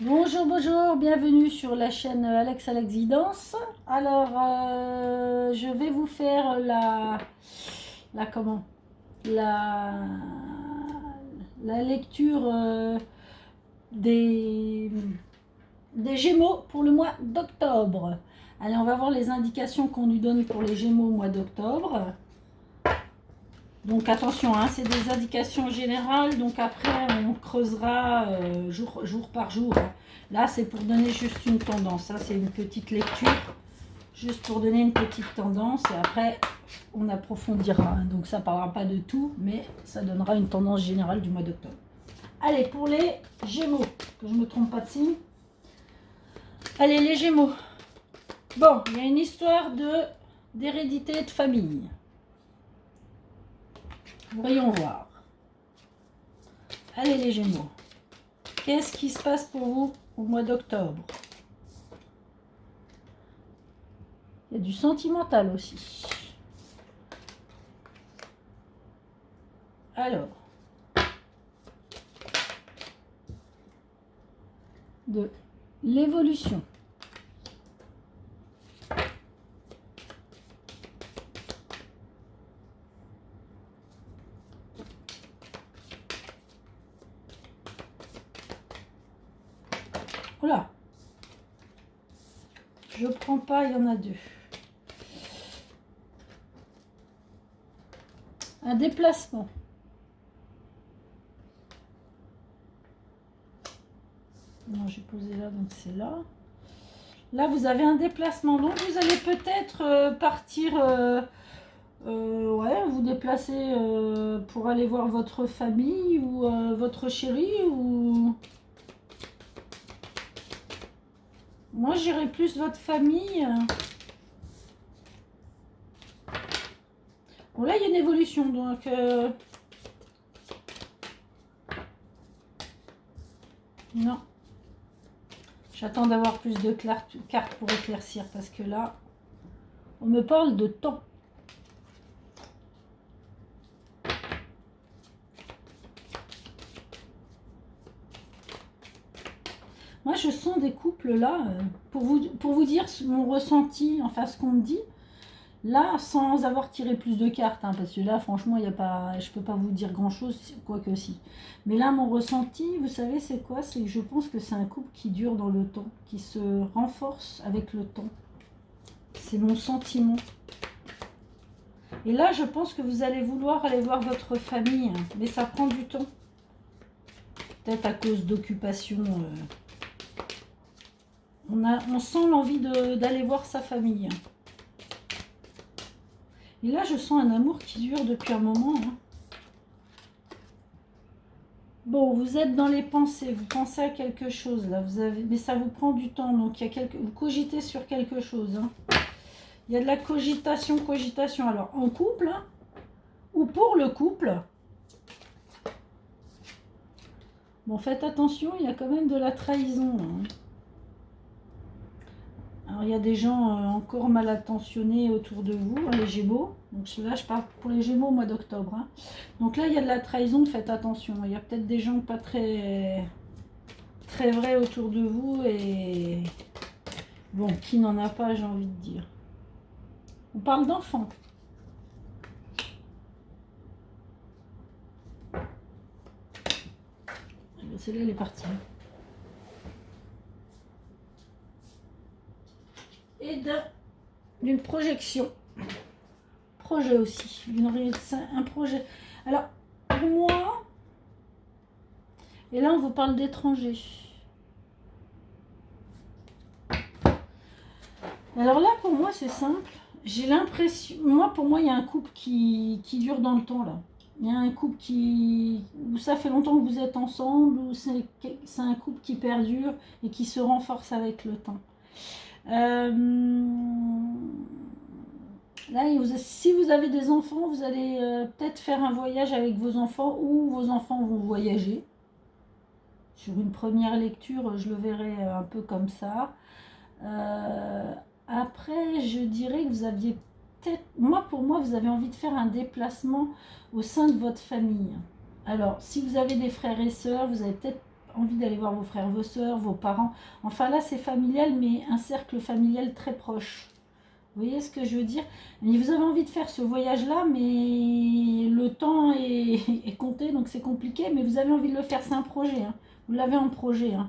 Bonjour, bonjour, bienvenue sur la chaîne Alex Alors, je vais vous faire la comment la, la lecture des, des Gémeaux pour le mois d'octobre. Allez, on va voir les indications qu'on nous donne pour les Gémeaux au mois d'octobre. Donc attention, hein, c'est des indications générales, donc après on creusera jour par jour. Là c'est pour donner juste une tendance, ça c'est une petite lecture, juste pour donner une petite tendance et après on approfondira. Donc ça ne parlera pas de tout, mais ça donnera une tendance générale du mois d'octobre. Allez, pour les Gémeaux, que je ne me trompe pas de signe. Allez les Gémeaux. Bon, il y a une histoire d'hérédité de famille. Voyons voir. Allez les Gémeaux, qu'est-ce qui se passe pour vous au mois d'octobre? Il y a du sentimental aussi. Alors, de l'évolution. Voilà. Je prends pas, il y en a deux. Un déplacement. Non, j'ai posé là, donc c'est là. Là, vous avez un déplacement. Donc, vous allez peut-être partir, ouais, vous déplacer pour aller voir votre famille ou votre chéri. Ou moi, j'irais plus votre famille. Bon, là, il y a une évolution, donc... non. J'attends d'avoir plus de cartes pour éclaircir, parce que là, on me parle de temps. Moi, je sens des couples là, pour vous dire mon ressenti, enfin ce qu'on me dit, là, sans avoir tiré plus de cartes, hein, parce que là, franchement, il y a pas, je peux pas vous dire grand-chose, quoique si. Mais là, mon ressenti, vous savez, c'est quoi? C'est que je pense que c'est un couple qui dure dans le temps, qui se renforce avec le temps. C'est mon sentiment. Et là, je pense que vous allez vouloir aller voir votre famille, hein, mais ça prend du temps. Peut-être à cause d'occupation. On sent l'envie d'aller voir sa famille. Et là, je sens un amour qui dure depuis un moment. Hein. Bon, vous êtes dans les pensées, vous pensez à quelque chose là, mais ça vous prend du temps, donc vous cogitez sur quelque chose. Hein. Il y a de la cogitation. Alors, en couple, hein, ou pour le couple. Bon, faites attention, il y a quand même de la trahison. Hein. Alors, il y a des gens encore mal intentionnés autour de vous, hein, les Gémeaux. Donc là, je parle pour les Gémeaux au mois d'octobre. Hein. Donc là, il y a de la trahison, faites attention. Il y a peut-être des gens pas très vrais autour de vous et... bon, qui n'en a pas, j'ai envie de dire. On parle d'enfants. Celle-là, elle est partie. Et d'une projection. Projet aussi. Un projet. Alors, pour moi, et là, on vous parle d'étrangers. Alors là, pour moi, c'est simple. J'ai l'impression... pour moi, il y a un couple qui dure dans le temps, là. Il y a un couple où ça fait longtemps que vous êtes ensemble, ou c'est un couple qui perdure et qui se renforce avec le temps. Là, si vous avez des enfants, vous allez peut-être faire un voyage avec vos enfants ou vos enfants vont voyager. Sur une première lecture, je le verrai un peu comme ça. Après, je dirais que vous aviez peut-être... pour moi, vous avez envie de faire un déplacement au sein de votre famille. Alors, si vous avez des frères et sœurs, vous avez peut-être envie d'aller voir vos frères, vos sœurs, vos parents. Enfin là, c'est familial, mais un cercle familial très proche. Vous voyez ce que je veux dire? Et vous avez envie de faire ce voyage-là, mais le temps est compté, donc c'est compliqué, mais vous avez envie de le faire, c'est un projet. Hein. Vous l'avez en projet. Hein.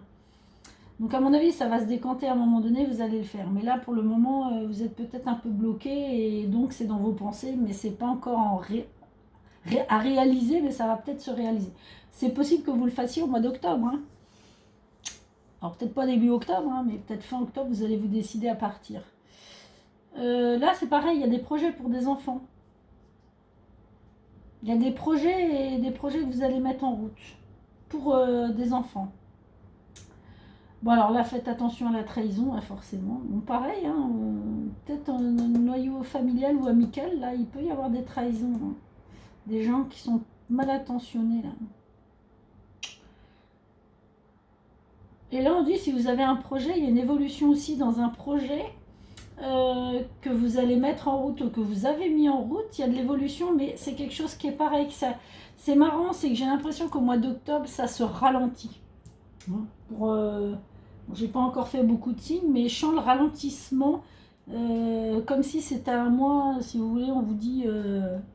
Donc à mon avis, ça va se décanter à un moment donné, vous allez le faire. Mais là, pour le moment, vous êtes peut-être un peu bloqué, et donc c'est dans vos pensées, mais c'est pas encore à réaliser, mais ça va peut-être se réaliser. C'est possible que vous le fassiez au mois d'octobre. Hein. Alors peut-être pas début octobre, hein, mais peut-être fin octobre, vous allez vous décider à partir. Là, c'est pareil, il y a des projets pour des enfants. Il y a des projets et des projets que vous allez mettre en route pour des enfants. Bon, alors là, faites attention à la trahison, hein, forcément. Bon, pareil, hein, peut-être un noyau familial ou amical, là, il peut y avoir des trahisons. Hein. Des gens qui sont mal intentionnés, là. Et là, on dit, si vous avez un projet, il y a une évolution aussi dans un projet que vous allez mettre en route ou que vous avez mis en route. Il y a de l'évolution, mais c'est quelque chose qui est pareil. Que ça. C'est marrant, c'est que j'ai l'impression qu'au mois d'octobre, ça se ralentit. Pour, j'ai pas encore fait beaucoup de signes, mais je sens le ralentissement. Comme si c'était un mois, si vous voulez, on vous dit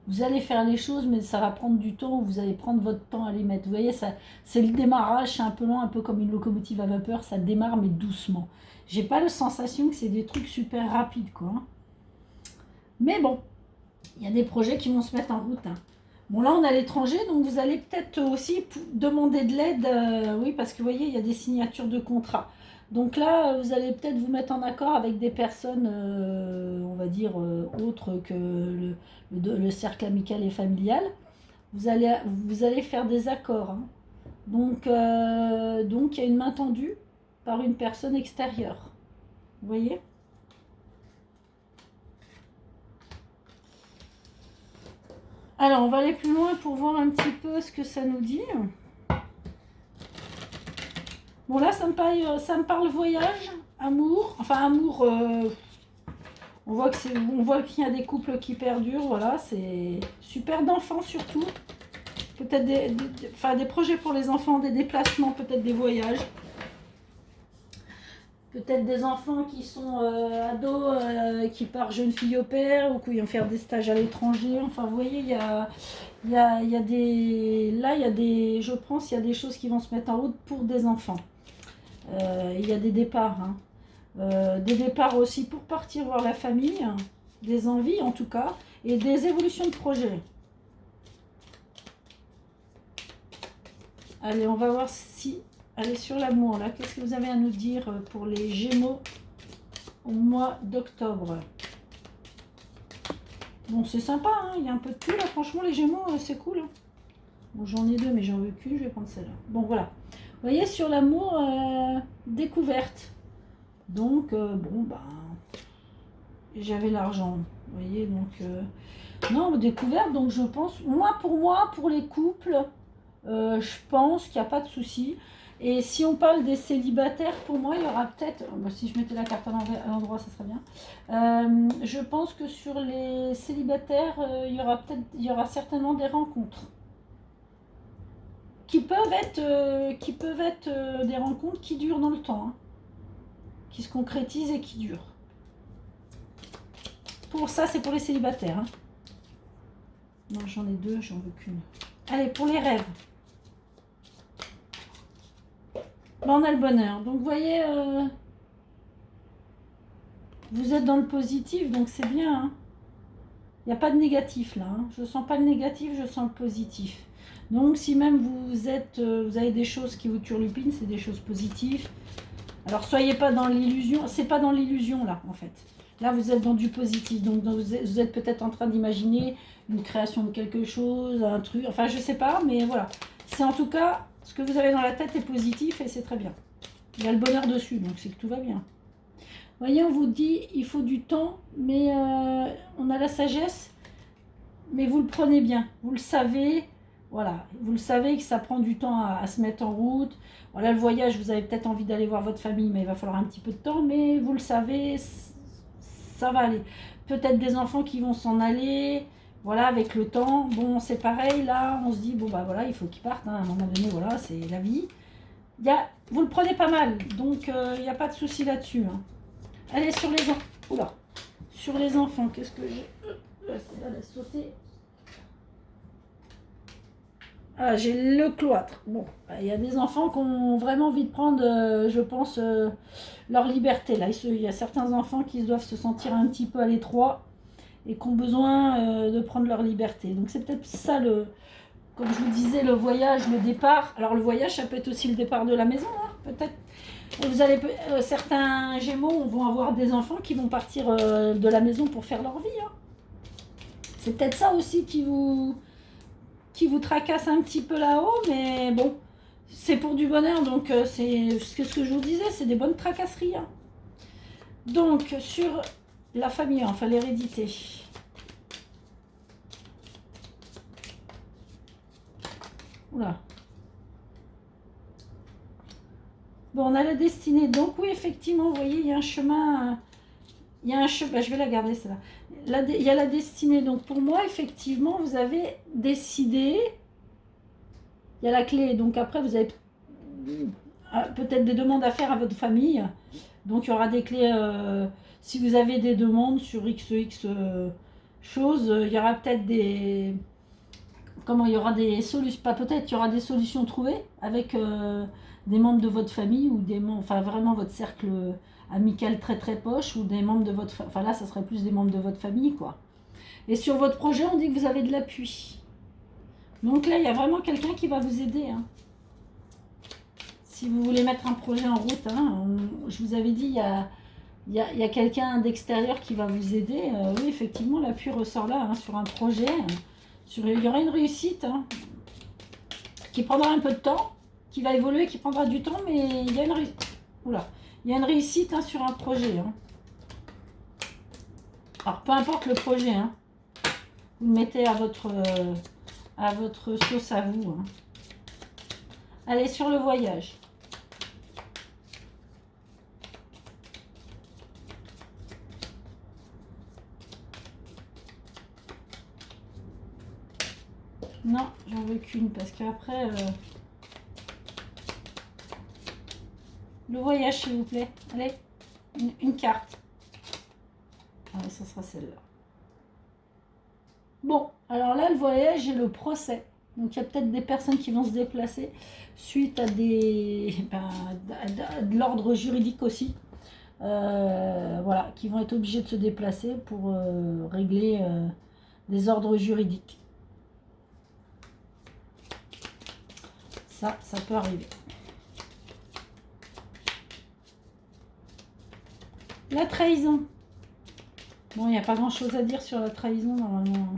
vous allez faire les choses, mais ça va prendre du temps, vous allez prendre votre temps à les mettre. Vous voyez, ça, c'est le démarrage, c'est un peu lent, un peu comme une locomotive à vapeur, ça démarre mais doucement. J'ai pas la sensation que c'est des trucs super rapides, quoi. Mais bon, il y a des projets qui vont se mettre en route. Hein. Bon, là, on est à l'étranger, donc vous allez peut-être aussi demander de l'aide, oui, parce que vous voyez, il y a des signatures de contrats. Donc là, vous allez peut-être vous mettre en accord avec des personnes, on va dire, autres que le cercle amical et familial. Vous allez faire des accords. Hein. Donc, il y a une main tendue par une personne extérieure. Vous voyez ? Alors, on va aller plus loin pour voir un petit peu ce que ça nous dit. Bon, là, ça me parle voyage, amour. Enfin, amour, on voit qu'il y a des couples qui perdurent. Voilà, c'est super d'enfants surtout. Peut-être des projets pour les enfants, des déplacements, peut-être des voyages. Peut-être des enfants qui sont ados, qui partent jeunes filles au père ou qui vont faire des stages à l'étranger. Enfin, vous voyez, il y a des... Là, je pense, il y a des choses qui vont se mettre en route pour des enfants. Il y a des départs. Hein. Des départs aussi pour partir voir la famille. Des envies, en tout cas. Et des évolutions de projets. Allez, on va voir si... Allez, sur l'amour, là, qu'est-ce que vous avez à nous dire pour les Gémeaux au mois d'octobre? Bon, c'est sympa, hein, il y a un peu de tout, là, franchement, les Gémeaux, c'est cool. Hein. Bon, j'en ai deux, mais j'en veux qu'une, je vais prendre celle-là. Bon, voilà. Vous voyez, sur l'amour, découverte. Donc, bon, ben, j'avais l'argent, vous voyez, donc... non, découverte, donc je pense... Pour moi, pour les couples, je pense qu'il n'y a pas de souci. Et si on parle des célibataires, pour moi, il y aura peut-être... si je mettais la carte à l'endroit, ça serait bien. Je pense que sur les célibataires, il y aura certainement des rencontres. Qui peuvent être des rencontres qui durent dans le temps. Hein, qui se concrétisent et qui durent. Pour ça, c'est pour les célibataires. Hein. Non, j'en ai deux, j'en veux qu'une. Allez, pour les rêves. On a le bonheur. Donc, vous voyez, vous êtes dans le positif, donc c'est bien. Hein. Il n'y a pas de négatif là. Hein. Je ne sens pas le négatif, je sens le positif. Donc, si même vous avez des choses qui vous turlupinent, c'est des choses positives. Alors, soyez pas dans l'illusion. C'est pas dans l'illusion là, en fait. Là, vous êtes dans du positif. Donc, vous êtes peut-être en train d'imaginer une création de quelque chose, un truc. Enfin, je sais pas, mais voilà. C'est en tout cas... Ce que vous avez dans la tête est positif et c'est très bien. Il y a le bonheur dessus, donc c'est que tout va bien. Vous voyez, on vous dit, il faut du temps, mais on a la sagesse, mais vous le prenez bien. Vous le savez, voilà. Vous le savez que ça prend du temps à se mettre en route. Voilà, le voyage, vous avez peut-être envie d'aller voir votre famille, mais il va falloir un petit peu de temps, mais vous le savez, ça va aller. Peut-être des enfants qui vont s'en aller... Voilà, avec le temps, bon, c'est pareil, là, on se dit, bon, bah voilà, il faut qu'ils partent, hein, à un moment donné, voilà, c'est la vie. Vous le prenez pas mal, donc il n'y a pas de souci là-dessus. Hein. Allez, sur les enfants. Oula. Sur les enfants, qu'est-ce que j'ai... Celle-là, elle a sauté. Ah, j'ai le cloître. Bon, il y a des enfants qui ont vraiment envie de prendre, je pense, leur liberté. Là, il y a certains enfants qui doivent se sentir un petit peu à l'étroit et qui ont besoin de prendre leur liberté. Donc c'est peut-être ça, comme je vous disais, le voyage, le départ. Alors le voyage, ça peut être aussi le départ de la maison, hein, peut-être. Vous allez, certains Gémeaux vont avoir des enfants qui vont partir de la maison pour faire leur vie. Hein. C'est peut-être ça aussi qui vous tracasse un petit peu là-haut, mais bon, c'est pour du bonheur, donc c'est ce que je vous disais, c'est des bonnes tracasseries. Hein. Donc, sur la famille, enfin l'hérédité. Oula. Bon, on a la destinée. Donc oui, effectivement, vous voyez, il y a un chemin... Il y a un chemin... je vais la garder, celle-là. Il y a la destinée. Donc pour moi, effectivement, vous avez décidé... Il y a la clé. Donc après, vous avez peut-être des demandes à faire à votre famille. Donc il y aura des clés... si vous avez des demandes sur XX choses, il y aura peut-être des... Comment il y aura des solutions... Pas peut-être, il y aura des solutions trouvées avec... des membres de votre famille ou des membres, enfin vraiment votre cercle amical très très proche ou des membres de votre, enfin là ça serait plus des membres de votre famille quoi. Et sur votre projet on dit que vous avez de l'appui. Donc là il y a vraiment quelqu'un qui va vous aider. Hein. Si vous voulez mettre un projet en route, hein, je vous avais dit il y a quelqu'un d'extérieur qui va vous aider. Oui effectivement l'appui ressort là hein, sur un projet. Il y aura une réussite hein, qui prendra un peu de temps. Qui va évoluer, qui prendra du temps, mais il y a une réussite. Oula, il y a une réussite hein, sur un projet. Hein. Alors, peu importe le projet, hein, vous le mettez à votre sauce à vous. Hein. Allez, sur le voyage. Non, j'en veux qu'une, parce qu'après... Le voyage, s'il vous plaît. Allez, une carte. Ah, ça sera celle-là. Bon, alors là, le voyage et le procès. Donc, il y a peut-être des personnes qui vont se déplacer suite à de l'ordre juridique aussi. Voilà, qui vont être obligés de se déplacer pour régler des ordres juridiques. Ça peut arriver. La trahison. Bon, il n'y a pas grand-chose à dire sur la trahison, normalement.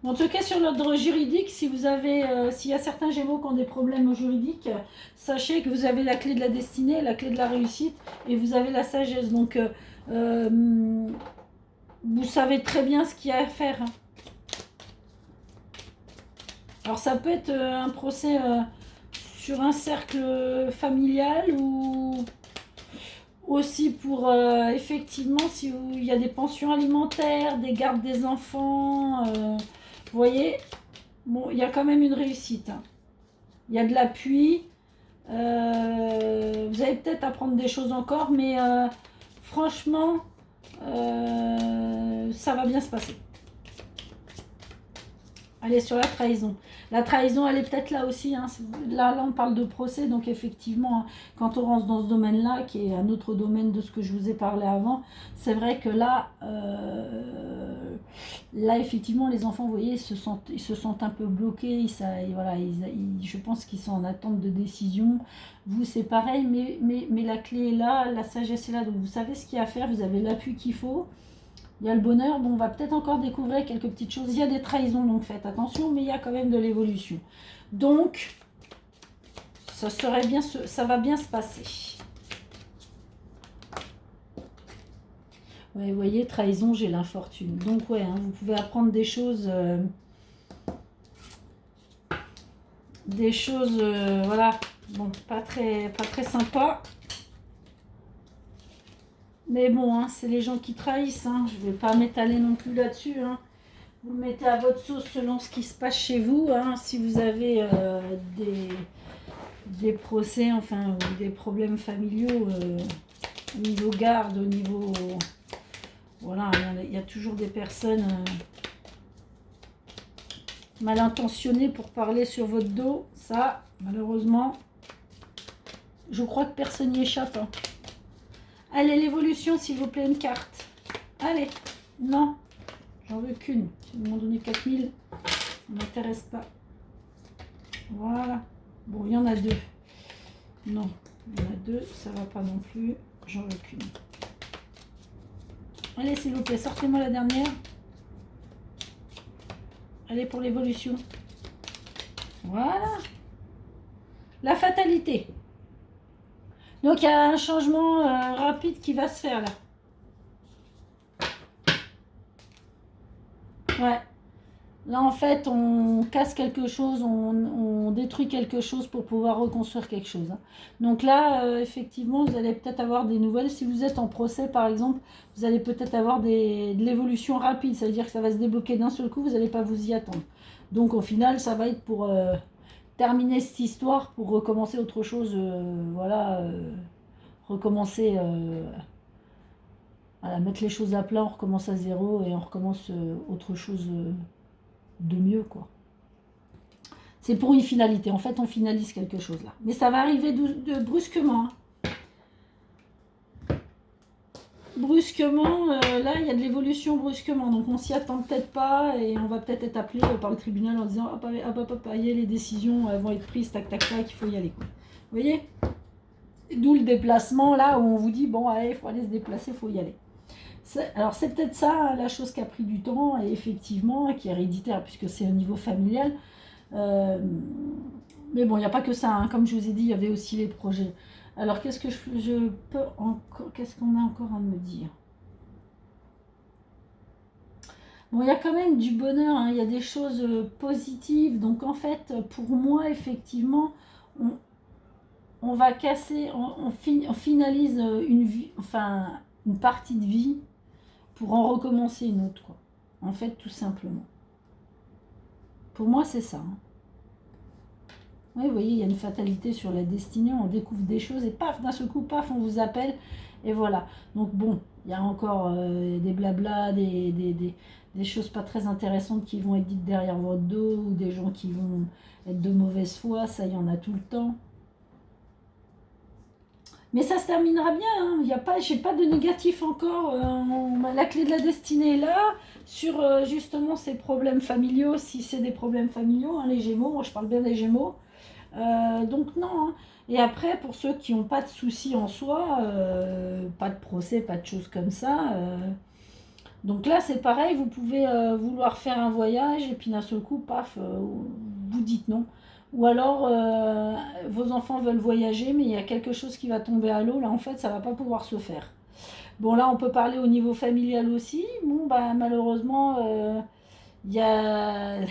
Bon, en tout cas, sur l'ordre juridique, si vous avez, s'il y a certains Gémeaux qui ont des problèmes juridiques, sachez que vous avez la clé de la destinée, la clé de la réussite, et vous avez la sagesse. Donc, vous savez très bien ce qu'il y a à faire. Alors, ça peut être un procès... sur un cercle familial ou aussi pour effectivement si il y a des pensions alimentaires, des gardes des enfants, vous voyez, bon il y a quand même une réussite. Hein. Il y a de l'appui, vous allez peut-être apprendre des choses encore, mais franchement ça va bien se passer. Allez, sur la trahison. La trahison, elle est peut-être là aussi. Hein. Là, on parle de procès. Donc, effectivement, hein, quand on rentre dans ce domaine-là, qui est un autre domaine de ce que je vous ai parlé avant, c'est vrai que là, effectivement, les enfants, vous voyez, ils se sentent un peu bloqués. Voilà, je pense qu'ils sont en attente de décision. Vous, c'est pareil. Mais la clé est là, la sagesse est là. Donc, vous savez ce qu'il y a à faire. Vous avez l'appui qu'il faut. Il y a le bonheur, bon, on va peut-être encore découvrir quelques petites choses. Il y a des trahisons, donc faites attention, mais il y a quand même de l'évolution. Donc, ça va bien se passer. Ouais, vous voyez, trahison, j'ai l'infortune. Donc, ouais, hein, vous pouvez apprendre des choses... voilà, bon, pas très sympa. Mais bon, hein, c'est les gens qui trahissent. Hein. Je ne vais pas m'étaler non plus là-dessus. Hein. Vous le mettez à votre sauce selon ce qui se passe chez vous. Hein. Si vous avez des procès, enfin, ou des problèmes familiaux au niveau garde, au niveau... Voilà, il y a toujours des personnes mal intentionnées pour parler sur votre dos. Ça, malheureusement, je crois que personne n'y échappe. Hein. Allez, l'évolution, s'il vous plaît, une carte. Allez, non, j'en veux qu'une. Si vous m'en donnez 4000, ça ne m'intéresse pas. Voilà. Bon, il y en a deux. Non, il y en a deux, ça va pas non plus. J'en veux qu'une. Allez, s'il vous plaît, sortez-moi la dernière. Allez, pour l'évolution. Voilà. La fatalité. Donc, il y a un changement rapide qui va se faire, là. Ouais. Là, en fait, on casse quelque chose, on détruit quelque chose pour pouvoir reconstruire quelque chose. Hein. Donc là, effectivement, vous allez peut-être avoir des nouvelles. Si vous êtes en procès, par exemple, vous allez peut-être avoir de l'évolution rapide. Ça veut dire que ça va se débloquer d'un seul coup, vous n'allez pas vous y attendre. Donc au final, ça va être pour terminer cette histoire, pour recommencer autre chose. Voilà, recommencer... voilà, mettre les choses à plat, on recommence à zéro et on recommence autre chose... de mieux, quoi. C'est pour une finalité. En fait, on finalise quelque chose là. Mais ça va arriver brusquement. Hein. Brusquement, là, il y a de l'évolution brusquement. Donc, on s'y attend peut-être pas et on va peut-être être appelé par le tribunal en disant hop, les décisions vont être prises, tac, tac, tac, il faut y aller. Quoi. Vous voyez? D'où le déplacement là où on vous dit bon, allez, il faut aller se déplacer, il faut y aller. Alors c'est peut-être ça la chose qui a pris du temps et effectivement qui est héréditaire puisque c'est au niveau familial. Mais bon, il n'y a pas que ça. Hein. Comme je vous ai dit, il y avait aussi les projets. Alors qu'est-ce que je peux encore... Qu'est-ce qu'on a encore à me dire? Bon, il y a quand même du bonheur. Hein. Il y a des choses positives. Donc en fait, pour moi, effectivement, on va casser... On finalise une vie... Enfin, une partie de vie pour en recommencer une autre, quoi. En fait, tout simplement. Pour moi, c'est ça. Hein. Oui, vous voyez, il y a une fatalité sur la destinée, on découvre des choses et paf, d'un seul coup, paf, on vous appelle et voilà. Donc bon, il y a encore des blablas, des choses pas très intéressantes qui vont être dites derrière votre dos ou des gens qui vont être de mauvaise foi, ça, il y en a tout le temps. Mais ça se terminera bien, hein. Il y a pas, j'ai pas de négatif encore. La clé de la destinée est là. Sur justement ces problèmes familiaux, si c'est des problèmes familiaux, hein, les Gémeaux, moi je parle bien des Gémeaux. Donc non. Hein. Et après, pour ceux qui n'ont pas de soucis en soi, pas de procès, pas de choses comme ça. Donc là, c'est pareil, vous pouvez vouloir faire un voyage et puis d'un seul coup, paf, vous dites non. Ou alors, vos enfants veulent voyager, mais il y a quelque chose qui va tomber à l'eau. Là, en fait, ça ne va pas pouvoir se faire. Bon, là, on peut parler au niveau familial aussi. Bon, bah, malheureusement, il y a...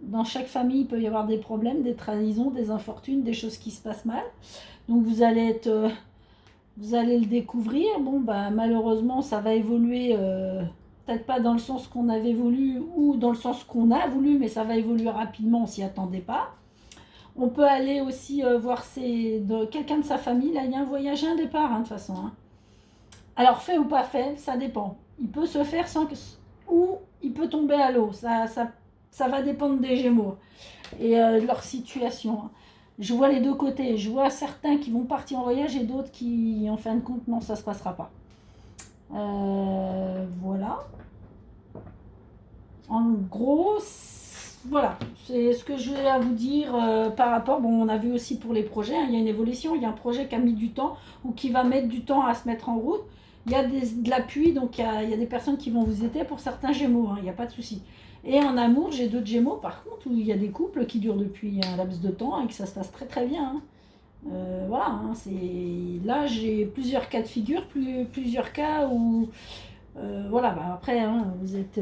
dans chaque famille, il peut y avoir des problèmes, des trahisons, des infortunes, des choses qui se passent mal. Donc, vous allez le découvrir. Bon, bah, malheureusement, ça va évoluer... peut-être pas dans le sens qu'on avait voulu ou dans le sens qu'on a voulu, mais ça va évoluer rapidement, on s'y attendait pas. On peut aller aussi voir quelqu'un de sa famille. Là, il y a un voyage et un départ, hein, de toute façon. Hein. Alors, fait ou pas fait, ça dépend. Il peut se faire ou il peut tomber à l'eau. Ça va dépendre des Gémeaux et de leur situation. Hein. Je vois les deux côtés. Je vois certains qui vont partir en voyage et d'autres qui, en fin de compte, non, ça ne se passera pas. Voilà. En gros, voilà, c'est ce que je vais à vous dire par rapport, bon, on a vu aussi pour les projets, hein, il y a une évolution, il y a un projet qui a mis du temps ou qui va mettre du temps à se mettre en route. Il y a de l'appui, donc il y a des personnes qui vont vous aider pour certains Gémeaux, hein, il n'y a pas de souci. Et en amour, j'ai d'autres Gémeaux par contre, où il y a des couples qui durent depuis un laps de temps et que ça se passe très très bien. Hein. Voilà, hein, là j'ai plusieurs cas de figure, plusieurs cas où, voilà, bah, après, hein, vous êtes...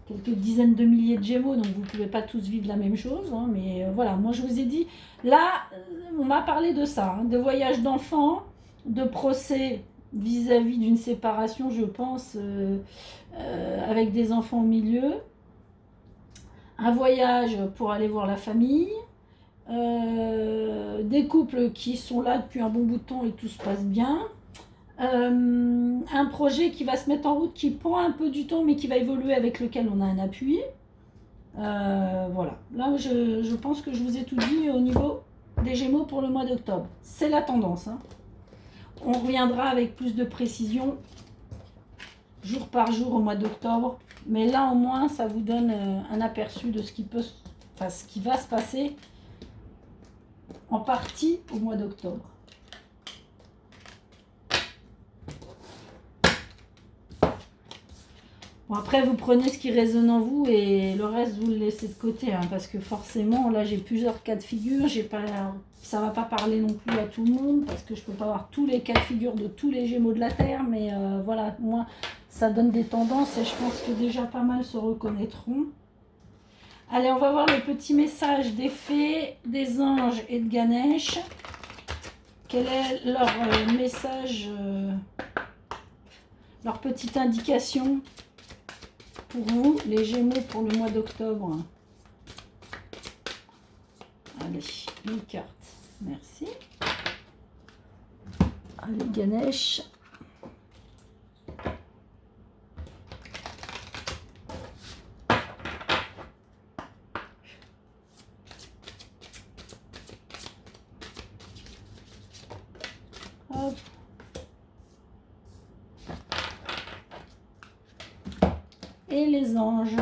quelques dizaines de milliers de Gémeaux, donc vous ne pouvez pas tous vivre la même chose. Hein, mais voilà, moi je vous ai dit, là, on m'a parlé de ça, hein, de voyage d'enfants, de procès, vis-à-vis d'une séparation, je pense, avec des enfants au milieu. Un voyage pour aller voir la famille. Des couples qui sont là depuis un bon bout de temps et tout se passe bien. Un projet qui va se mettre en route, qui prend un peu du temps, mais qui va évoluer, avec lequel on a un appui. Voilà. Là, je pense que je vous ai tout dit au niveau des Gémeaux pour le mois d'octobre. C'est la tendance, hein. On reviendra avec plus de précision jour par jour au mois d'octobre. Mais là, au moins, ça vous donne un aperçu de ce qui peut, enfin, ce qui va se passer en partie au mois d'octobre. Bon, après, vous prenez ce qui résonne en vous et le reste, vous le laissez de côté, hein, parce que forcément, là, j'ai plusieurs cas de figure. Ça va pas parler non plus à tout le monde, parce que je peux pas avoir tous les cas de figure de tous les Gémeaux de la Terre, mais voilà, moi, ça donne des tendances et je pense que déjà pas mal se reconnaîtront. Allez, on va voir le petit message des fées, des anges et de Ganesh. Quel est leur message, leur petite indication pour vous, les Gémeaux, pour le mois d'octobre? Allez, une carte. Merci. Allez, Ganesh. Hop. Et les anges.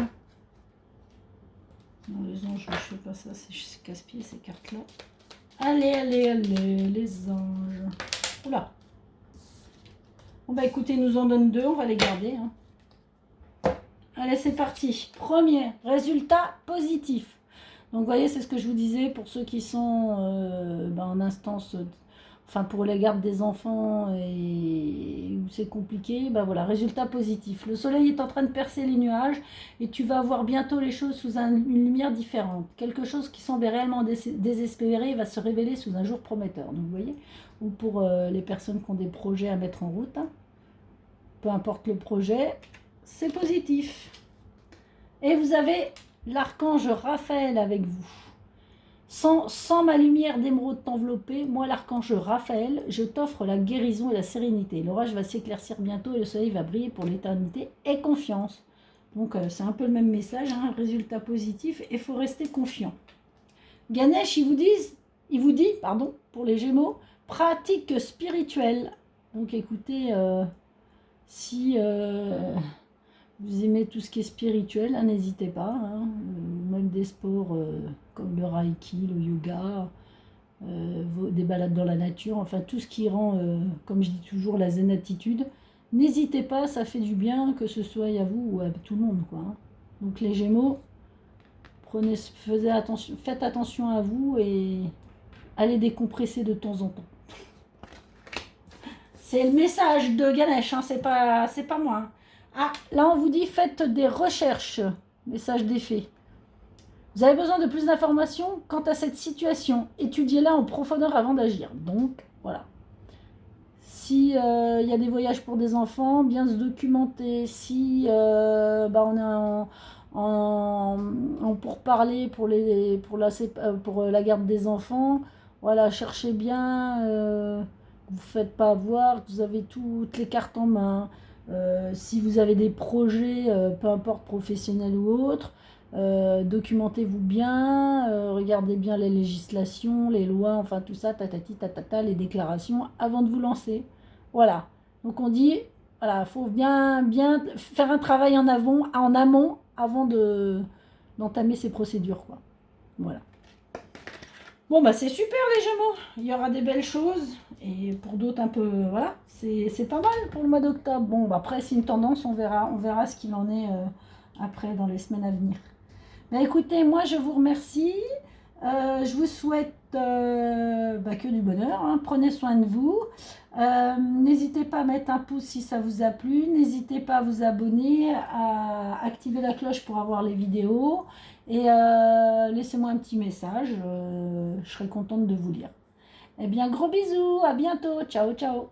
Non, les anges, je ne fais pas ça, c'est casse-pied ces cartes-là. Allez, allez, allez, les anges. Oula. Bon bah écoutez, ils nous en donnent 2, on va les garder, hein. Allez, c'est parti. Premier résultat positif. Donc vous voyez, c'est ce que je vous disais pour ceux qui sont en instance, enfin pour la garde des enfants et où c'est compliqué. Ben voilà, résultat positif. Le soleil est en train de percer les nuages et tu vas voir bientôt les choses sous une lumière différente. Quelque chose qui semblait réellement désespéré va se révéler sous un jour prometteur. Donc vous voyez, ou pour les personnes qui ont des projets à mettre en route, hein, peu importe le projet, c'est positif. Et vous avez l'archange Raphaël avec vous. Sans ma lumière d'émeraude t'envelopper, moi l'archange Raphaël, je t'offre la guérison et la sérénité. L'orage va s'éclaircir bientôt et le soleil va briller pour l'éternité. Aie confiance. Donc c'est un peu le même message, hein, résultat positif, et il faut rester confiant. Ganesh, il vous dit, pour les Gémeaux, pratique spirituelle. Donc écoutez, si vous aimez tout ce qui est spirituel, hein, n'hésitez pas, hein, même des sports comme le reiki, le yoga, des balades dans la nature, enfin tout ce qui rend, comme je dis toujours, la zen attitude. N'hésitez pas, ça fait du bien, que ce soit à vous ou à tout le monde, quoi, hein. Donc les Gémeaux, faites attention à vous et allez décompresser de temps en temps. C'est le message de Ganesh, hein, c'est pas moi, hein. Ah, là on vous dit faites des recherches. Message des fées. Vous avez besoin de plus d'informations quant à cette situation. Étudiez-la en profondeur avant d'agir. Donc, voilà. Si y a des voyages pour des enfants, bien se documenter. Si on est en pourparlers pour la garde des enfants, voilà, cherchez bien. Vous ne faites pas avoir, vous avez toutes les cartes en main. Si vous avez des projets, peu importe professionnels ou autres, documentez-vous bien, regardez bien les législations, les lois, enfin tout ça, tatati tatata, les déclarations avant de vous lancer. Voilà. Donc on dit, voilà, faut bien faire un travail en amont avant d'entamer ces procédures, quoi. Voilà. Bon bah c'est super les Gémeaux, il y aura des belles choses et pour d'autres un peu, voilà, c'est pas mal pour le mois d'octobre. Bon bah après c'est une tendance, on verra ce qu'il en est après dans les semaines à venir. Bah écoutez, moi je vous remercie, je vous souhaite que du bonheur, hein. Prenez soin de vous, n'hésitez pas à mettre un pouce si ça vous a plu, n'hésitez pas à vous abonner, à activer la cloche pour avoir les vidéos et laissez-moi un petit message, je serai contente de vous lire. Eh bien gros bisous, à bientôt, ciao ciao.